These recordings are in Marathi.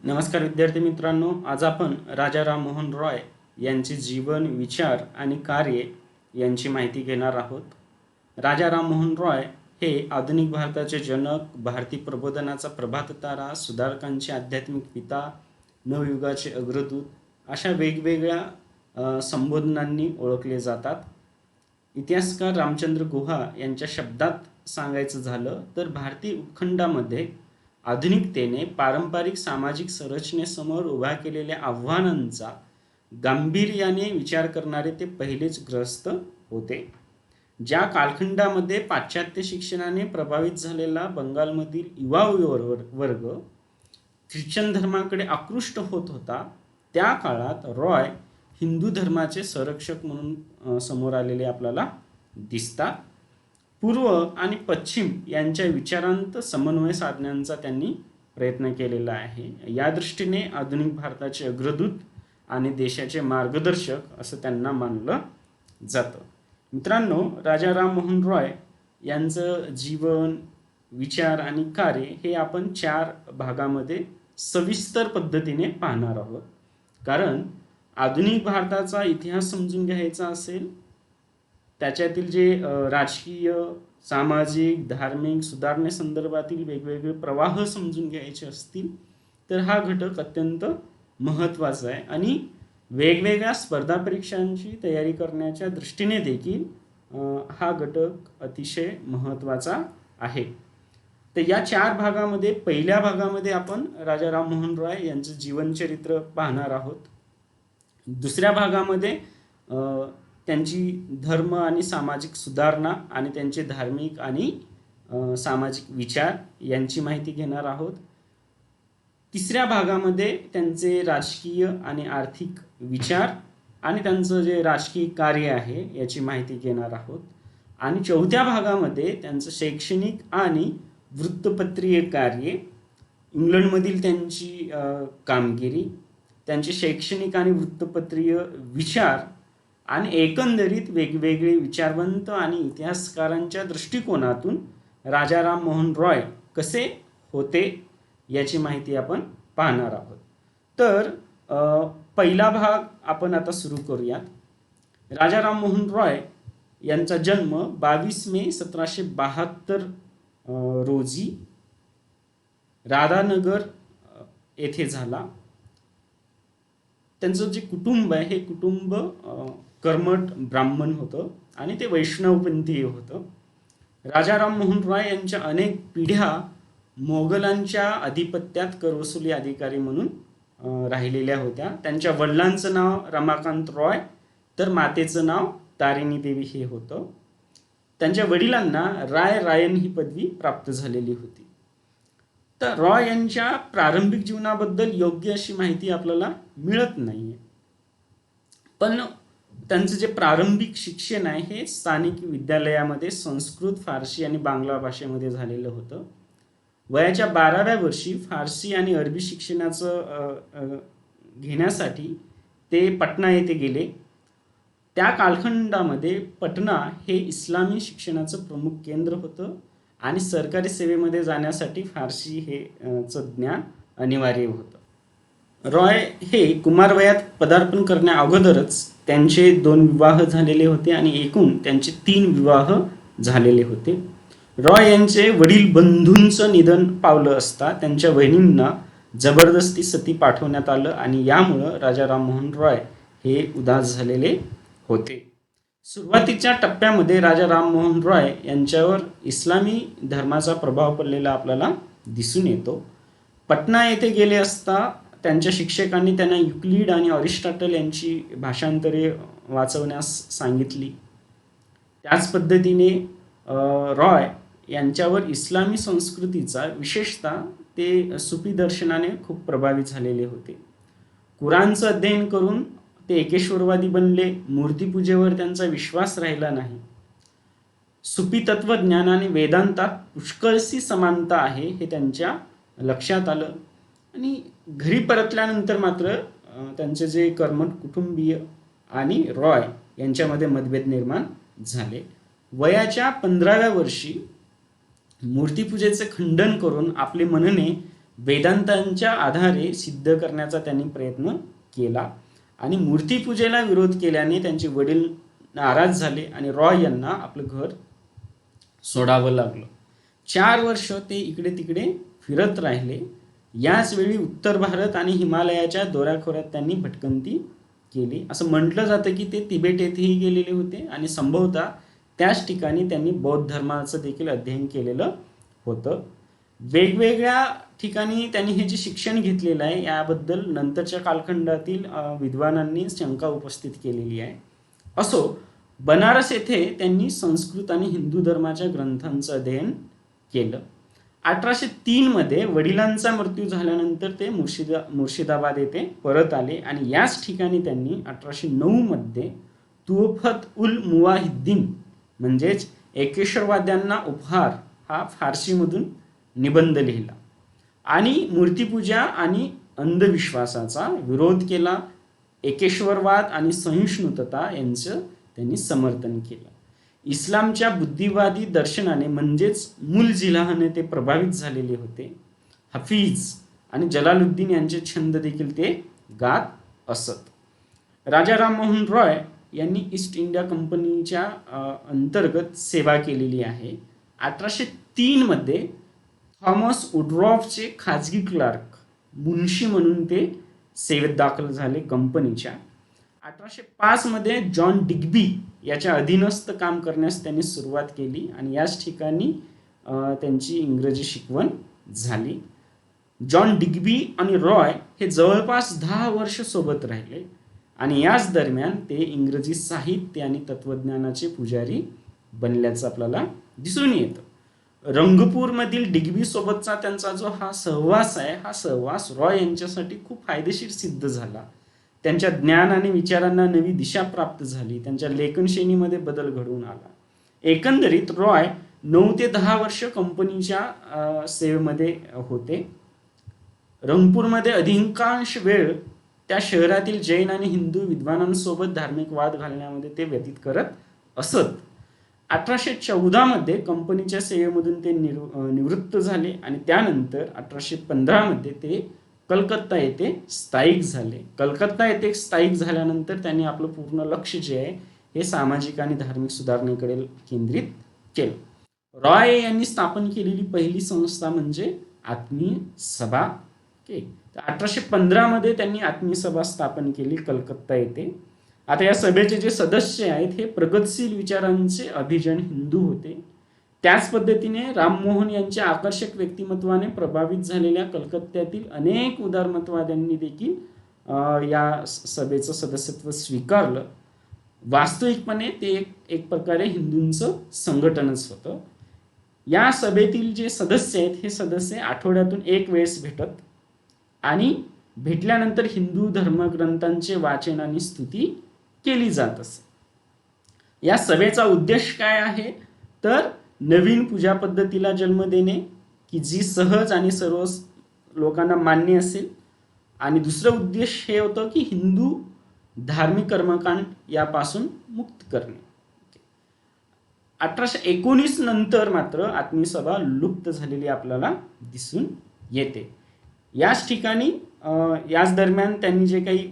नमस्कार विद्यार्थी मित्रांनो, आज आपण राजा राममोहन रॉय यांचे जीवन, विचार आणि कार्य यांची माहिती घेणार आहोत. राजा राममोहन रॉय हे आधुनिक भारताचे जनक, भारतीय प्रबोधनाचा प्रभात तारा, सुधारकांचे आध्यात्मिक पिता, नवयुगाचे अग्रदूत अशा वेगवेगळ्या संबोधनांनी ओळखले जातात. इतिहासकार रामचंद्र गुहा यांच्या शब्दात सांगायचं झालं तर भारतीय उपखंडामध्ये आधुनिकतेने पारंपरिक सामाजिक संरचनेसमोर उभ्या केलेल्या आव्हानांचा गांभीर्याने विचार करणारे ते पहिलेच ग्रस्त होते. ज्या कालखंडामध्ये पाश्चात्य शिक्षणाने प्रभावित झालेला बंगालमधील युवा वर्ग ख्रिश्चन धर्माकडे आकृष्ट होत होता, त्या काळात रॉय हिंदू धर्माचे संरक्षक म्हणून समोर आलेले आपल्याला दिसतात. पूर्व आणि पश्चिम यांच्या विचारांत समन्वय साधण्याचा त्यांनी प्रयत्न केलेला आहे. या दृष्टीने आधुनिक भारताचे अग्रदूत आणि देशाचे मार्गदर्शक असं त्यांना मानलं जातं. मित्रांनो, राजा राममोहन रॉय यांचं जीवन, विचार आणि कार्य हे आपण 4 भागामध्ये सविस्तर पद्धतीने पाहणार आहोत. कारण आधुनिक भारताचा इतिहास समजून घ्यायचा असेल, त्याच्यातील जे राजकीय, सामाजिक, धार्मिक सुधारणेसंदर्भातील वेगवेगळे प्रवाह समजून घ्यायचे असतील तर हा घटक अत्यंत महत्त्वाचा आहे. आणि वेगवेगळ्या स्पर्धा परीक्षांची तयारी करण्याच्या दृष्टीने देखील हा घटक अतिशय महत्त्वाचा आहे. तर या 4 भागामध्ये पहिल्या भागामध्ये आपण राजा राममोहन रॉय यांचं जीवनचरित्र पाहणार आहोत. दुसऱ्या भागामध्ये त्यांची धर्म आणि सामाजिक सुधारणा आणि त्यांचे धार्मिक आणि सामाजिक विचार यांची माहिती घेणार आहोत. तिसऱ्या भागामध्ये त्यांचे राजकीय आणि आर्थिक विचार आणि त्यांचं जे राजकीय कार्य आहे याची माहिती घेणार आहोत. आणि चौथ्या भागामध्ये त्यांचं शैक्षणिक आणि वृत्तपत्रीय कार्य, इंग्लंडमधील त्यांची कामगिरी, त्यांचे शैक्षणिक आणि वृत्तपत्रीय विचार आणि एकंदरीत वेगवेगळे विचारवंत आणि इतिहासकारांच्या दृष्टिकोनातून राजा राममोहन रॉय कसे होते याची माहिती आपण पाहणार आहोत. तर पहिला भाग आपण आता सुरू करूयात. राजा राममोहन रॉय यांचा जन्म 22 मे 1772 रोजी राधानगर येथे झाला. त्यांचं जे कुटुंब आहे हे कुटुंब कर्मठ ब्राह्मण होतं आणि ते वैष्णवपंथीय होतं. राजा राममोहन रॉय यांच्या अनेक पिढ्या मोगलांच्या अधिपत्यात करवसुली अधिकारी म्हणून राहिलेल्या होत्या. त्यांच्या वडिलांचं नाव रमाकांत रॉय तर मातेचं नाव तारिणी देवी हे होतं. त्यांच्या वडिलांना रायन ही पदवी प्राप्त झालेली होती. तर रॉय यांच्या प्रारंभिक जीवनाबद्दल योग्य अशी माहिती आपल्याला मिळत नाही आहे. पण त्यांचं जे प्रारंभिक शिक्षण आहे हे स्थानिक विद्यालयामध्ये संस्कृत, फारसी आणि बांगला भाषेमध्ये झालेलं होतं. वयाच्या 12व्या वर्षी फारसी आणि अरबी शिक्षणाचं घेण्यासाठी ते पटना येथे गेले. त्या कालखंडामध्ये पटना हे इस्लामी शिक्षणाचं प्रमुख केंद्र होतं आणि सरकारी सेवेमध्ये जाण्यासाठी फारसी हे ज्ञान अनिवार्य होतं. रॉय हे कुमारवयात पदार्पण करण्या अगोदरच त्यांचे 2 विवाह झालेले होते आणि एकूण त्यांचे 3 विवाह झालेले होते. रॉय यांचे वडील बंधूंचं निधन पावलं असता त्यांच्या बहिणींना जबरदस्ती सती पाठवण्यात आलं आणि यामुळं राजा राममोहन रॉय हे उदास झालेले होते. सुरुवातीच्या टप्प्यामध्ये राजा राममोहन रॉय यांच्यावर इस्लामी धर्माचा प्रभाव पडलेला आपल्याला दिसून येतो. पटना येथे गेले असता त्यांच्या शिक्षकांनी त्यांना युक्लिड आणि अरिस्टॉटल यांची भाषांतरे वाचवण्यास सांगितली. त्याच पद्धतीने रॉय यांच्यावर इस्लामी संस्कृतीचा, विशेषतः ते सुफी दर्शनाने खूप प्रभावित झालेले होते. कुराणचं अध्ययन करून ते एकेश्वरवादी बनले. मूर्तीपूजेवर त्यांचा विश्वास राहिला नाही. सुफी तत्वज्ञान आणि वेदांतात पुष्कळशी समानता आहे हे त्यांच्या लक्षात आलं. आणि घरी परतल्यानंतर मात्र त्यांचे जे कर्मठ कुटुंबीय आणि रॉय यांच्यामध्ये मतभेद निर्माण झाले. वयाच्या 15व्या वर्षी मूर्तीपूजेचे खंडन करून आपले म्हणणे वेदांतांच्या आधारे सिद्ध करण्याचा त्यांनी प्रयत्न केला आणि मूर्तीपूजेला विरोध केल्याने त्यांचे वडील नाराज झाले आणि रॉय यांना आपलं घर सोडावं लागलं. 4 वर्ष ते इकडे तिकडे फिरत राहिले. याच वेळी उत्तर भारत आणि हिमालयाच्या दौऱ्याखोऱ्यात त्यांनी भटकंती केली. असं म्हटलं जातं की ते तिबेट येथेही गेलेले होते आणि संभवतः त्याच ठिकाणी त्यांनी बौद्ध धर्माचं देखील अध्ययन केलेलं होतं. वेगवेगळ्या ठिकाणी त्यांनी हे जे शिक्षण घेतलेलं आहे याबद्दल नंतरच्या कालखंडातील विद्वानांनी शंका उपस्थित केलेली आहे. असो, बनारस येथे त्यांनी संस्कृत आणि हिंदू धर्माच्या ग्रंथांचं अध्ययन केलं. 1803 मध्ये वडिलांचा मृत्यू झाल्यानंतर ते मुर्शिदाबाद येथे परत आले आणि याच ठिकाणी त्यांनी 1809 मध्ये तुअफत उल मुवाहिद्दीन म्हणजेच एकेश्वरवाद्यांना उपहार हा फारसीमधून निबंध लिहिला आणि मूर्तिपूजा आणि अंधविश्वासाचा विरोध केला. एकेश्वरवाद आणि सहिष्णुता यांचं त्यांनी समर्थन केलं. इस्लामच्या बुद्धिवादी दर्शनाने म्हणजेच मुलजिलाहने ते प्रभावित झालेले होते. हफीज आणि जलालुद्दीन यांचे छंद देखील ते गात असत. राजा राममोहन रॉय यांनी ईस्ट इंडिया कंपनीच्या अंतर्गत सेवा केलेली आहे. 1803 मध्ये थॉमस वुडरॉफचे खाजगी क्लार्क मुन्शी म्हणून ते सेवेत दाखल झाले कंपनीच्या. 1805 मध्ये जॉन डिग्बी याच्या अधीनस्थ काम करण्यास त्यांनी सुरुवात केली आणि याच ठिकाणी त्यांची इंग्रजी शिकवण झाली. जॉन डिग्बी आणि रॉय हे जवळपास 10 वर्ष सोबत राहिले आणि याच दरम्यान ते इंग्रजी साहित्य आणि तत्वज्ञानाचे पुजारी बनल्याचं आपल्याला दिसून येतं. रंगपूरमधील डिग्बी सोबतचा त्यांचा जो हा सहवास आहे, हा सहवास रॉय यांच्यासाठी खूप फायदेशीर सिद्ध झाला. त्यांच्या ज्ञान आणि विचारांना नवी दिशा प्राप्त झाली. त्यांच्या लेखनशैलीमध्ये बदल घडवून आला. एकंदरीत रॉय 9 ते 10 वर्ष कंपनीच्या सेवेमध्ये होते. रंगपूरमध्ये अधिकांश वेळ त्या शहरातील जैन आणि हिंदू विद्वानांसोबत धार्मिक वाद घालण्यामध्ये ते व्यतीत करत असत. 1814 मध्ये कंपनीच्या सेवेमधून ते निवृत्त झाले आणि त्यानंतर 1815 मध्ये ते कलकत्ता येथे स्थायिक झाले. कलकत्ता येथे स्थायिक झाल्यानंतर त्यांनी आपलं पूर्ण लक्ष जे आहे हे सामाजिक आणि धार्मिक सुधारणेकडे केंद्रित केलं. रॉय यांनी स्थापन केलेली पहिली संस्था म्हणजे आत्मीय सभा. 1815 मध्ये त्यांनी आत्मीय सभा स्थापन केली कलकत्ता येथे. आता या सभेचे जे सदस्य आहेत हे प्रगतशील विचारांचे अभिजन हिंदू होते. त्याच पद्धतीने राममोहन यांच्या आकर्षक व्यक्तिमत्वाने प्रभावित झालेल्या कलकत्त्यातील अनेक उदारमतवाद्यांनी देखील या सभेचं सदस्यत्व स्वीकारलं. वास्तविकपणे ते एक प्रकारे हिंदूंचं संघटनच होतं. या सभेतील जे सदस्य आहेत हे सदस्य आठवड्यातून एक वेळेस भेटत आणि भेटल्यानंतर हिंदू धर्मग्रंथांचे वाचन आणि स्तुती केली जात असे. या सभेचा उद्देश काय आहे तर नवीन पूजा पद्धतीला जन्म देणे की जी सहज आणि सर्व लोकांना मान्य असेल. आणि दुसरं उद्देश हे होतं की हिंदू धार्मिक कर्मकांड यापासून मुक्त करणे. 1819 नंतर मात्र आत्मीय सभा लुप्त झालेली आपल्याला दिसून येते. याच ठिकाणी याच दरम्यान त्यांनी जे काही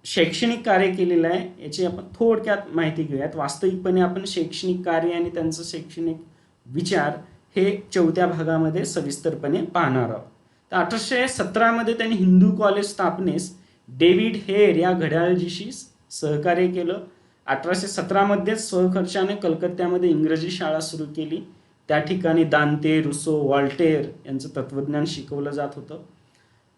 शैक्षणिक कार्य केलेलं आहे याची आपण थोडक्यात माहिती घेऊयात. वास्तविकपणे आपण शैक्षणिक कार्य आणि त्यांचं शैक्षणिक विचार हे 4थ्या भागामध्ये सविस्तरपणे पाहणार आहोत. तर 1817 मध्ये त्यांनी हिंदू कॉलेज स्थापनेस डेव्हिड हेयर या घड्याळजीशी सहकार्य केलं. 1817 मध्ये स्वखर्चाने कलकत्त्यामध्ये इंग्रजी शाळा सुरू केली. त्या ठिकाणी दांते, रुसो, वॉल्टेर यांचं तत्वज्ञान शिकवलं जात होतं.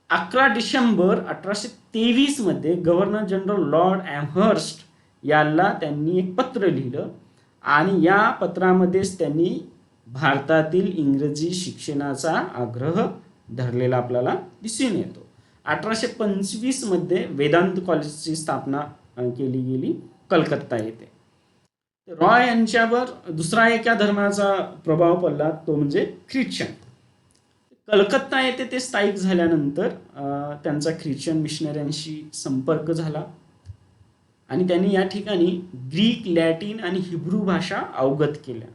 11 डिसेंबर 1823 मध्ये गव्हर्नर जनरल लॉर्ड ॲमहर्स्ट याला त्यांनी एक पत्र लिहिलं आणि या पत्रामध्येच त्यांनी भारतातील इंग्रजी शिक्षणाचा आग्रह धरलेला आपल्याला दिसून येतो. 1825 मध्ये वेदांत कॉलेजची स्थापना केली गेली कलकत्ता येथे. रॉय यांच्यावर दुसरा एका धर्माचा प्रभाव पडला तो म्हणजे ख्रिश्चन. कलकत्ता येथे ते स्थायिक झाल्यानंतर त्यांचा ख्रिश्चन मिशनऱ्यांशी संपर्क झाला आणि त्यांनी या ठिकाणी ग्रीक, लॅटिन आणि हिब्रू भाषा अवगत केल्या.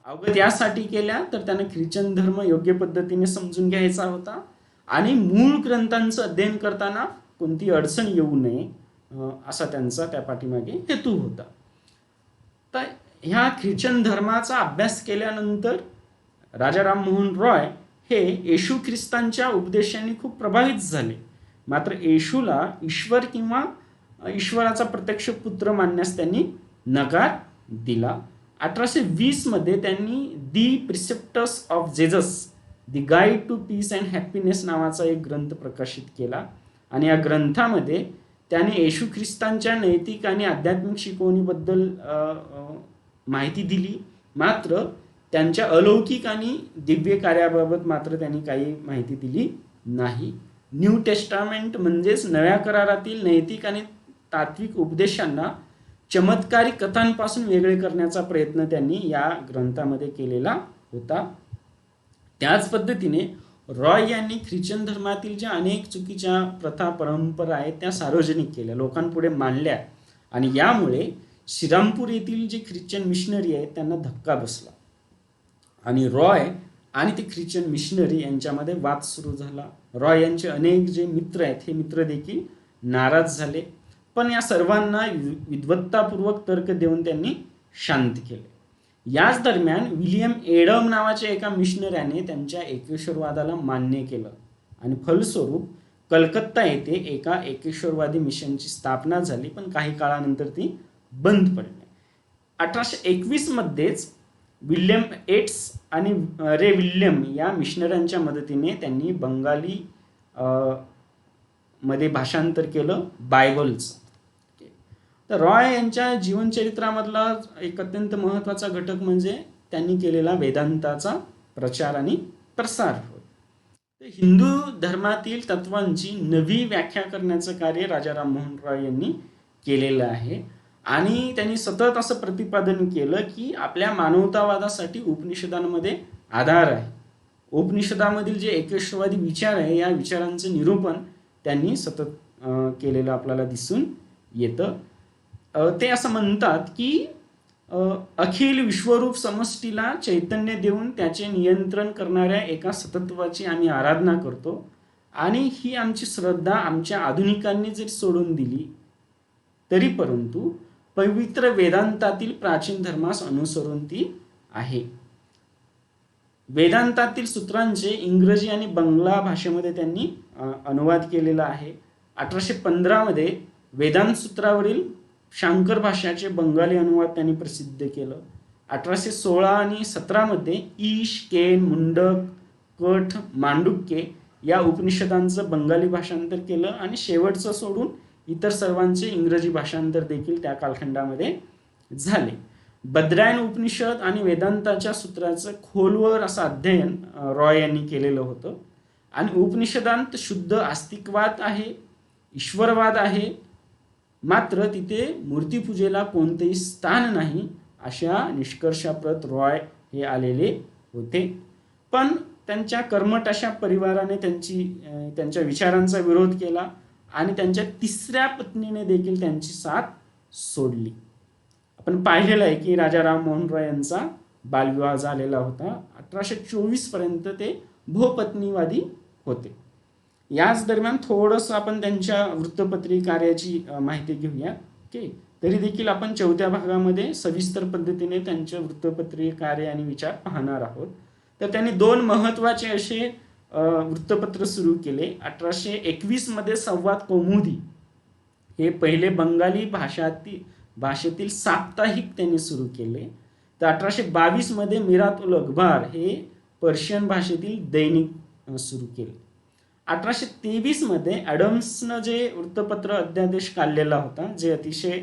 अवघत यासाठी केल्या तर त्यांना ख्रिश्चन धर्म योग्य पद्धतीने समजून घ्यायचा होता आणि मूळ ग्रंथांचं अध्ययन करताना कोणती अडचण येऊ नये असा त्यांचा त्या पाठीमागे हेतू होता. तर ह्या ख्रिश्चन धर्माचा अभ्यास केल्यानंतर राजा राममोहन रॉय हे येशू ख्रिस्तांच्या उपदेशाने खूप प्रभावित झाले. मात्र येशूला ईश्वर किंवा ईश्वराचा प्रत्यक्ष पुत्र मानण्यास त्यांनी नकार दिला. 1820 मध्ये त्यांनी the precepts of Jesus, the guide to peace and happiness नावाचा एक ग्रंथ प्रकाशित केला आणि या ग्रंथामध्ये त्याने येशू ख्रिस्तांच्या नैतिक आणि आध्यात्मिक शिकवणीबद्दल माहिती दिली. मात्र त्यांच्या अलौकिक आणि दिव्य कार्याबाबत मात्र त्यांनी काही माहिती दिली नाही. न्यू टेस्टामेंट म्हणजेच नव्या करारातील नैतिक आणि तात्विक उपदेशांना चमत्कारिक कथांपासून वेगळे करण्याचा प्रयत्न त्यांनी या ग्रंथामध्ये केलेला होता. त्याच पद्धतीने रॉय यांनी ख्रिश्चन धर्मातील ज्या अनेक चुकीच्या प्रथा परंपरा आहेत त्या सार्वजनिक केल्या, लोकांपुढे मांडल्या आणि यामुळे श्रीरामपूर येथील जे ख्रिश्चन मिशनरी आहेत त्यांना धक्का बसला आणि रॉय आणि ते ख्रिश्चन मिशनरी यांच्यामध्ये वाद सुरू झाला. रॉय यांचे अनेक जे मित्र आहेत हे मित्र देखील नाराज झाले, पण या सर्वांना विद्वत्तापूर्वक तर्क देऊन त्यांनी शांत केले. याच दरम्यान विलियम एडम नावाच्या एका मिशनऱ्याने त्यांच्या एकेश्वरवादाला मान्य केलं आणि फलस्वरूप कलकत्ता येथे एका एकेश्वरवादी मिशनची स्थापना झाली, पण काही काळानंतर ती बंद पडली. 1821 मध्येच विल्यम एट्स आणि रे विल्यम या मिशनऱ्यांच्या मदतीने त्यांनी बंगाली मध्ये भाषांतर केलं बायबलचं. तर रॉय यांच्या जीवनचरित्रामधला एक अत्यंत महत्त्वाचा घटक म्हणजे त्यांनी केलेला वेदांताचा प्रचार आणि प्रसार होय. तर हिंदू धर्मातील तत्वांची नवी व्याख्या करण्याचं कार्य राजा राममोहन रॉय यांनी केलेलं आहे आणि त्यांनी सतत असं प्रतिपादन केलं की आपल्या मानवतावादासाठी उपनिषदांमध्ये आधार आहे. उपनिषदामधील जे एकेश्वरवादी विचार आहे या विचारांचं निरूपण त्यांनी सतत केलेलं आपल्याला दिसून येतं. ते असं म्हणतात की अखिल विश्वरूप समष्टीला चैतन्य देऊन त्याचे नियंत्रण करणाऱ्या एका सतत्वाची आम्ही आराधना करतो आणि ही आमची श्रद्धा आमच्या आधुनिकांनी जरी सोडून दिली तरी परंतु पवित्र वेदांतातील प्राचीन धर्मास अनुसरून ती आहे. वेदांतातील सूत्रांचे इंग्रजी आणि बंगला भाषेमध्ये त्यांनी अनुवाद केलेला आहे. 1815 मध्ये वेदांत सूत्रावरील शांकर भाषाचे बंगाली अनुवाद त्यांनी प्रसिद्ध केलं. 1816 आणि 17 मध्ये ईश, केन, मुंडक, कठ, मांडुक्य या उपनिषदांचं बंगाली भाषांतर केलं आणि शेवटचं सोडून इतर सर्वांचे इंग्रजी भाषांतर देखील त्या कालखंडामध्ये झाले. बद्रायन उपनिषद आणि वेदांताच्या सूत्राचं खोलवर असं अध्ययन रॉय यांनी केलेलं होतं आणि उपनिषदांत शुद्ध आस्तिकवाद आहे, ईश्वरवाद आहे, मात्र तिथे मूर्तीपूजेला कोणतेही स्थान नाही अशा निष्कर्षाप्रत रॉय हे आलेले होते. पण त्यांच्या कर्मठ अशा परिवाराने त्यांच्या विचारांचा विरोध केला आणि त्यांच्या तिसऱ्या पत्नीने देखील त्यांची साथ सोडली. आपण पाहिलेलं आहे की राजा राममोहन रॉय यांचा बालविवाह झालेला होता. 1824 पर्यंत ते बहुपत्नीवादी होते. याच दरम्यान थोडंसं आपण त्यांच्या वृत्तपत्रिका कार्याची माहिती घेऊया. तरी देखील आपण 4थ्या भागामध्ये सविस्तर पद्धतीने त्यांच्या वृत्तपत्रिका कार्य आणि विचार पाहणार आहोत. तर त्यांनी 2 महत्त्वाचे असे वृत्तपत्र सुरू केले. 1821 मध्ये संवाद कौमुदी हे पहिले बंगाली भाषेतील साप्ताहिक त्यांनी सुरू केले. तर 1822 मध्ये मिरात उल अखबार हे पर्शियन भाषेतील दैनिक सुरू केले. 1823 मध्ये ॲडम्सनं जे वृत्तपत्र अध्यादेश काढलेला होता जे अतिशय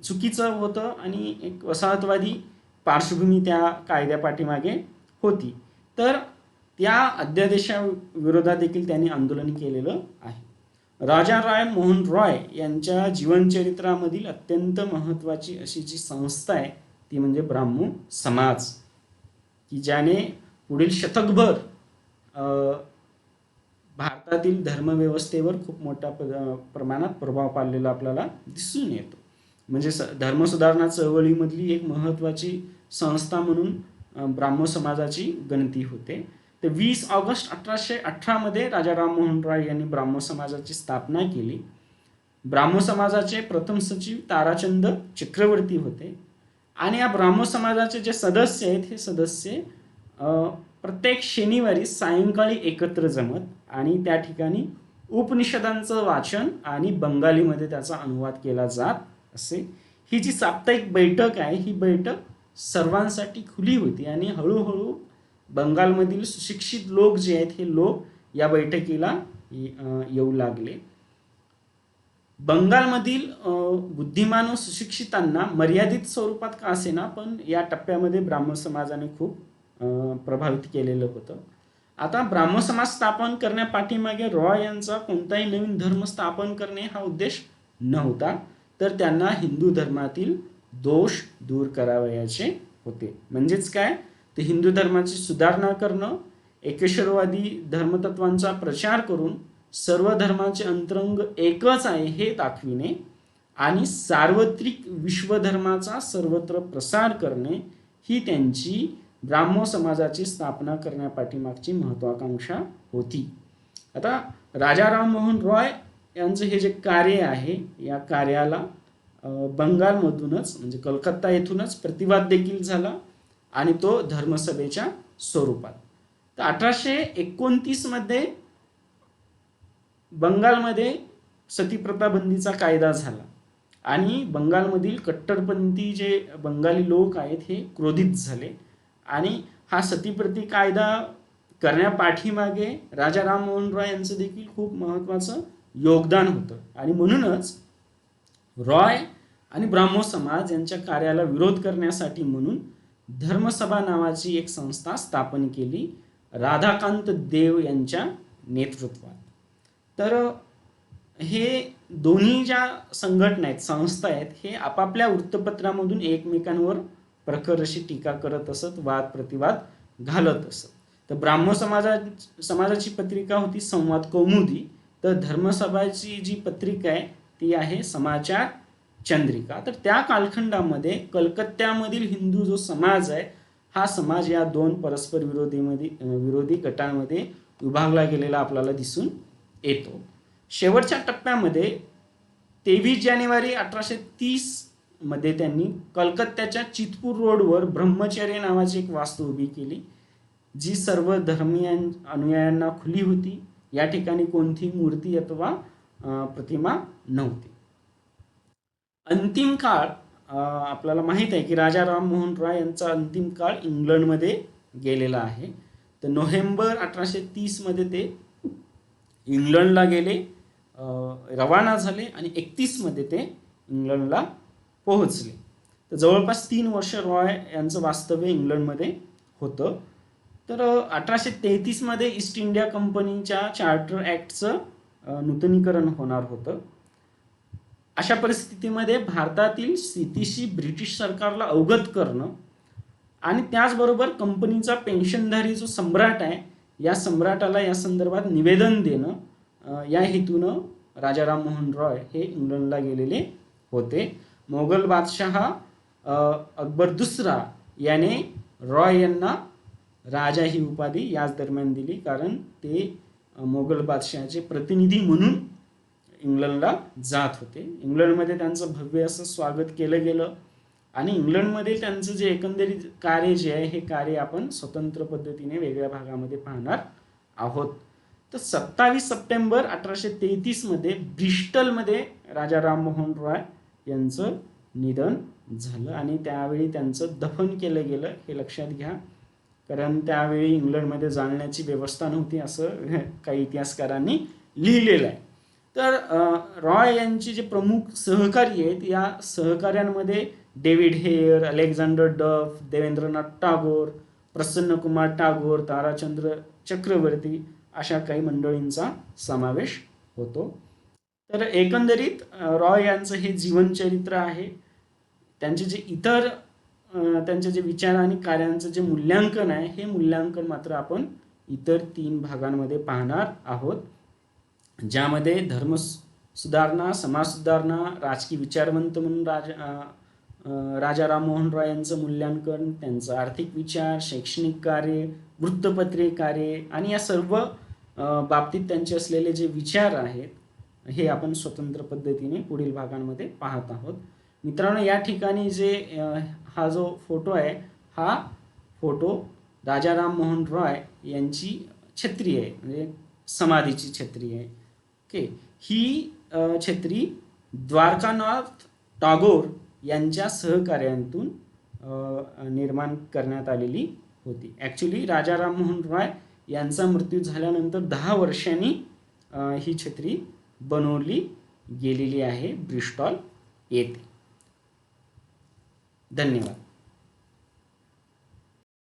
चुकीचं होतं आणि एक वसाहतवादी पार्श्वभूमी त्या कायद्या पाठीमागे होती, तर त्या अध्यादेशाविरोधात देखील त्यांनी आंदोलन केलेलं आहे. राजा राममोहन रॉय यांच्या जीवनचरित्रामधील अत्यंत महत्त्वाची अशी जी संस्था आहे ती म्हणजे ब्राह्मो समाज, की ज्याने पुढील शतकभर भारतातील धर्मव्यवस्थेवर खूप मोठ्या प्रमाणात प्रभाव पाडलेला आपल्याला दिसून येतो. म्हणजे धर्मसुधारणा चळवळीमधली एक महत्त्वाची संस्था म्हणून ब्राह्मो समाजाची गणती होते. तर 20 ऑगस्ट 1818 मध्ये राजा राममोहन रॉय यांनी ब्राह्मो समाजाची स्थापना केली. ब्राह्मो समाजाचे प्रथम सचिव ताराचंद चक्रवर्ती होते आणि या ब्राह्मो समाजाचे जे सदस्य आहेत हे सदस्य प्रत्येक शनिवारी सायंकाळी एकत्र जमत आणि त्या ठिकाणी उपनिषदांचं वाचन आणि बंगालीमध्ये त्याचा अनुवाद केला जात असे. ही जी साप्ताहिक बैठक आहे ही बैठक सर्वांसाठी खुली होती आणि हळूहळू बंगालमधील सुशिक्षित लोक जे आहेत हे लोक या बैठकीला येऊ लागले. बंगालमधील बुद्धिमान व सुशिक्षितांना मर्यादित स्वरूपात का असेना पण या टप्प्यामध्ये ब्राह्मण समाजाने खूप प्रभावित केलेलं होतं. आता ब्राह्मण समाज स्थापन करण्यापाठीमागे रॉय यांचा कोणताही नवीन धर्म स्थापन करणे हा उद्देश नव्हता, तर त्यांना हिंदू धर्मातील दोष दूर करावयाचे होते. म्हणजेच काय, ते हिंदू धर्माची सुधारणा करणं, एकेश्वरवादी धर्मतत्वांचा प्रचार करून सर्व धर्माचे अंतरंग एकच आहे हे दाखविणे आणि सार्वत्रिक विश्वधर्माचा सर्वत्र प्रसार करणे ही त्यांची ब्राह्मो समाजाची स्थापना करण्यापाठीमागची महत्वाकांक्षा होती. आता राजा राममोहन रॉय यांचं हे जे कार्य आहे या कार्याला बंगालमधूनच म्हणजे कलकत्ता येथूनच प्रतिवाद देखील झाला आणि तो धर्मसभेच्या स्वरूपात. तर 1829 मध्ये बंगालमध्ये सतीप्रथा बंदीचा कायदा झाला आणि बंगालमधील कट्टरपंथी जे बंगाली लोक आहेत हे क्रोधित झाले आणि हा सतीप्रती कायदा करण्यापाठीमागे राजा राममोहन रॉय यांचं देखील खूप महत्त्वाचं योगदान होतं आणि म्हणूनच रॉय आणि ब्राह्मो समाज यांच्या कार्याला विरोध करण्यासाठी म्हणून धर्मसभा नावाची एक संस्था स्थापन केली राधाकांत देव यांच्या नेतृत्वात. तर हे दोन्ही ज्या संघटना आहेत, संस्था आहेत, हे आपापल्या वृत्तपत्रामधून एकमेकांवर प्रखर अशी टीका करत असत, वाद प्रतिवाद घालत असत. तर ब्राह्मो समाजाची पत्रिका होती संवाद कौमुदी, तर धर्मसभाची जी पत्रिका आहे ती आहे समाचार चंद्रिका. तर त्या कालखंडामध्ये कलकत्त्यामधील हिंदू जो समाज आहे हा समाज या दोन परस्पर विरोधी गटांमध्ये विभागला गेलेला आपल्याला दिसून येतो. शेवटच्या टप्प्यामध्ये 23 जानेवारी 1830 मध्ये त्यांनी कलकत्त्याच्या चितपूर रोडवर ब्रह्मचर्य नावाची एक वास्तू उभी केली जी सर्व धर्मीय अनुयायांना खुली होती. या ठिकाणी कोणती मूर्ती अथवा प्रतिमा नव्हती. अंतिम काळ आपल्याला माहीत आहे की राजा राममोहन रॉय यांचा अंतिम काळ इंग्लंडमध्ये गेलेला आहे. तर नोव्हेंबर 1830 मध्ये ते इंग्लंडला गेले, रवाना झाले आणि 31 मध्ये ते इंग्लंडला पोहोचले. तर जवळपास 3 वर्ष रॉय यांचं वास्तव्य इंग्लंडमध्ये होतं. तर 1833 मध्ये ईस्ट इंडिया कंपनीच्या चार्टर ॲक्टचं नूतनीकरण होणार होतं. अशा परिस्थितीमध्ये भारतातील स्थितीशी ब्रिटिश सरकारला अवगत करणं आणि त्याचबरोबर कंपनीचा पेन्शनधारी जो सम्राट आहे या सम्राटाला या संदर्भात निवेदन देणं या हेतूनं राजा राममोहन रॉय हे इंग्लंडला गेलेले होते. मोगल बादशाह अकबर दुसरा याने रॉय यांना राजा ही उपाधी याच दरम्यान दिली, कारण ते मोगल बादशाहाचे प्रतिनिधी म्हणून इंग्लंडला जात होते. इंग्लंडमध्ये त्यांचं भव्य असं स्वागत केलं गेलं आणि इंग्लंडमध्ये त्यांचं जे एकंदरीत कार्य जे आहे हे कार्य आपण स्वतंत्र पद्धतीने वेगळ्या भागामध्ये पाहणार आहोत. तर 27 सप्टेंबर 1833 मध्ये ब्रिस्टलमध्ये राजा राममोहन रॉय यांचं निधन झालं आणि त्यावेळी त्यांचं दफन केलं गेलं हे लक्षात घ्या, कारण त्यावेळी इंग्लंडमध्ये जाळण्याची व्यवस्था नव्हती असं काही इतिहासकारांनी लिहिलेलं आहे. तर रॉय यांचे जे प्रमुख सहकारी आहेत या सहकाऱ्यांमध्ये डेव्हिड हेयर, अलेक्झांडर डफ, देवेंद्रनाथ टागोर, प्रसन्नकुमार टागोर, ताराचंद्र चक्रवर्ती अशा काही मंडळींचा समावेश होतो. तर एकंदरीत रॉय यांचं हे जीवनचरित्र आहे. त्यांचे जे इतर त्यांचे जे विचार आणि कार्यांचं जे मूल्यांकन आहे हे मूल्यांकन मात्र आपण इतर 3 भागांमध्ये पाहणार आहोत, ज्यामध्ये धर्म सुधारणा, समाज सुधारणा, राजकीय विचारवंत म्हणून राजा राममोहन रॉय यांचं मूल्यांकन, त्यांचं आर्थिक विचार, शैक्षणिक कार्य, वृत्तपत्रे कार्य आणि या सर्व बाबतीत त्यांचे असलेले जे विचार आहेत हे आपण स्वतंत्र पद्धतीने पुढील भागांमध्ये पाहत आहोत. मित्रांनो, या ठिकाणी जे हा जो फोटो आहे, हा फोटो राजा राममोहन रॉय यांची छत्री आहे, म्हणजे समाधीची छत्री आहे. ओके, ही छत्री द्वारकानाथ टागोर यांच्या सहकार्यातून निर्माण करण्यात आलेली होती. ॲक्च्युली राजा राममोहन रॉय यांचा मृत्यू झाल्यानंतर 10 वर्षांनी ही छत्री बनवली गेलेली आहे ब्रिस्टॉल येथे. धन्यवाद.